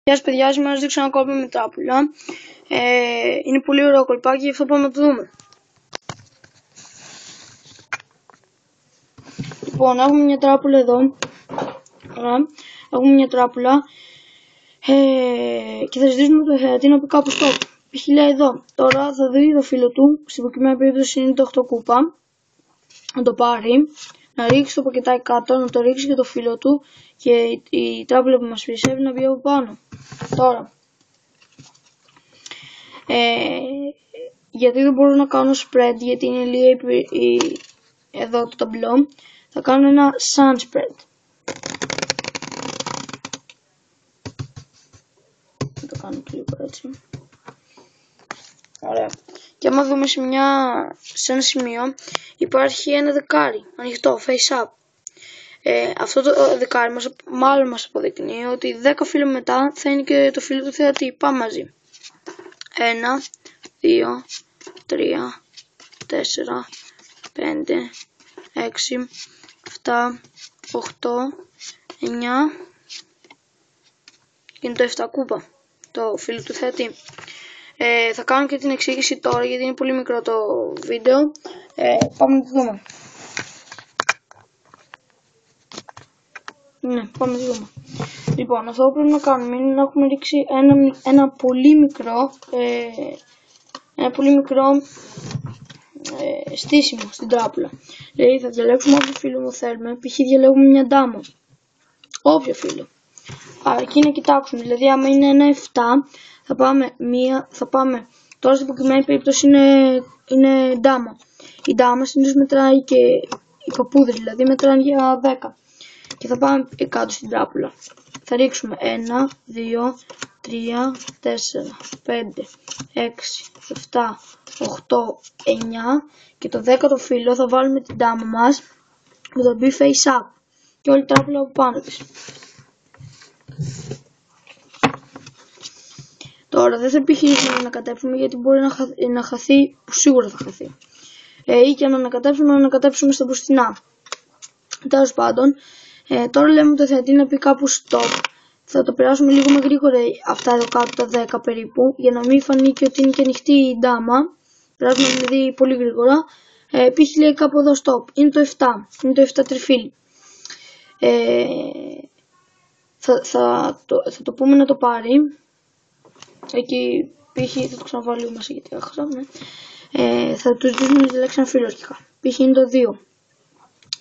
Γεια σας παιδιά, σήμερα σας δείξω ένα κόλπο με τράπουλα. Είναι πολύ ωραίο κολπάκι, γι' αυτό πάμε να το δούμε. Λοιπόν, έχουμε μια τράπουλα εδώ. Έχουμε μια τράπουλα και θα ζητήσουμε το θεατή να πει κάπου stop. Π.χ. λέει εδώ. Τώρα θα δει το φίλο του, στην προκειμένη περίπτωση είναι το 8 κούπα. Να το πάρει, να ρίξει το πακετάκι κάτω, να το ρίξει και το φίλο του και η τράπουλα που μας περισσεύει να βγει από πάνω. Τώρα, γιατί δεν μπορώ να κάνω spread, γιατί είναι λίγα εδώ το ταμπλό, θα κάνω ένα sun spread. Θα το κάνω και λίγο έτσι. Ωραία. Και άμα δούμε σε ένα σημείο υπάρχει ένα δεκάρι ανοιχτό, face up. Αυτό το δεκάρι μάλλον μας αποδεικνύει ότι 10 φύλλα μετά θα είναι και το φύλλο του θεατή. Πάμε μαζί. 1, 2, 3, 4, 5, 6, 7, 8, 9 και είναι το 7 κούπα το φύλλο του θεατή. Θα κάνω και την εξήγηση τώρα γιατί είναι πολύ μικρό το βίντεο. Πάμε να το δούμε. Ναι, πάμε να το δούμε. Λοιπόν, αυτό που πρέπει να κάνουμε είναι να έχουμε ρίξει ένα πολύ μικρό στήσιμο στην τράπουλα. Δηλαδή θα διαλέξουμε όποιο φύλλο μου θέλουμε, π.χ. διαλέγουμε μια ντάμα. Όποιο φύλλο. Εκεί να κοιτάξουμε, δηλαδή άμα είναι ένα 7 θα πάμε, τώρα στην προκειμένη περίπτωση είναι ντάμα. Η ντάμα συνήθως μετράει και οι παππούδες, δηλαδή μετράνε για 10. Και θα πάμε κάτω στην τράπουλα. Θα ρίξουμε 1, 2, 3, 4, 5, 6, 7, 8, 9 και το 10ο φύλλο θα βάλουμε την ντάμα μας που θα μπει face up και όλη η τράπουλα από πάνω της. Τώρα δεν θα επιχειρήσουμε να ανακατέψουμε γιατί μπορεί να χαθεί, που σίγουρα θα χαθεί. Ή και να ανακατέψουμε στα μπροστινά. Τέλος πάντων, τώρα λέμε το θεατή να πει κάπου stop. Θα το περάσουμε λίγο με γρήγορα αυτά εδώ κάτω τα 10 περίπου, για να μην φανεί και ότι είναι και ανοιχτή η ντάμα. Περάσουμε δηλαδή πολύ γρήγορα. Π.χ. λέει κάπου εδώ stop. Είναι το 7. Είναι το 7 τριφύλι. Θα το πούμε να το πάρει. Εκεί π.χ. θα το ξαναβάλω λίγο μέσα γιατί έχασα. Θα του ζητήσουμε να διαλέξει ένα φύλλο αρχικά. Π.χ. είναι το 2.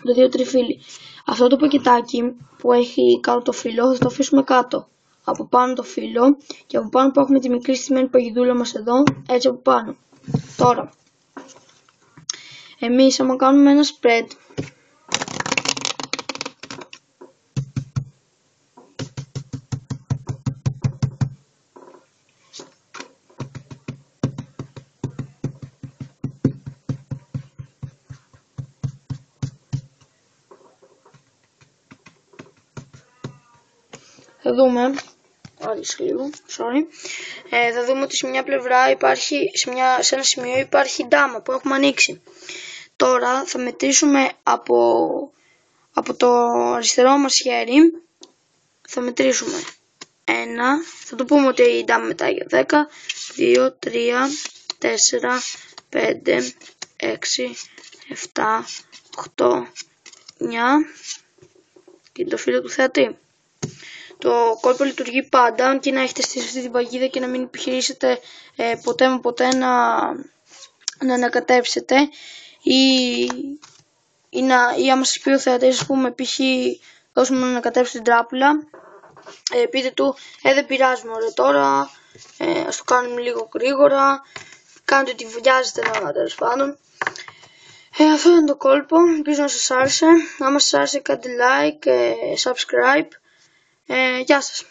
Το 2 τριφύλι. Αυτό το πακετάκι που έχει κάτω το φύλλο θα το αφήσουμε κάτω. Από πάνω το φύλλο και από πάνω που έχουμε τη μικρή στημένη παγιδούλα μας εδώ, έτσι από πάνω. Τώρα, εμείς άμα κάνουμε ένα spread, θα δούμε, θα δούμε ότι σε μια πλευρά υπάρχει, σε ένα σημείο υπάρχει ντάμα που έχουμε ανοίξει. Τώρα θα μετρήσουμε από το αριστερό μας χέρι, θα μετρήσουμε 1, θα το πούμε ότι η ντάμα μετράει για 10, 2, 3, 4, 5, 6, 7, 8, 9 και το φύλλο του θεατή. Το κόλπο λειτουργεί πάντα, αν και να έχετε στήσει αυτή την παγίδα και να μην επιχειρήσετε ποτέ να ανακατέψετε ή άμα σας πει ο θεατής, ας πούμε, π.χ. δώσουμε να ανακατέψετε την τράπουλα, πείτε του, δεν πειράζει μωρέ τώρα, ας το κάνουμε λίγο γρήγορα, κάντε ό,τι βιάζετε τέλος πάντων. Αυτό είναι το κόλπο, ελπίζω να σας άρεσε. Άμα σας άρεσε κάντε like, subscribe. Γεια σας.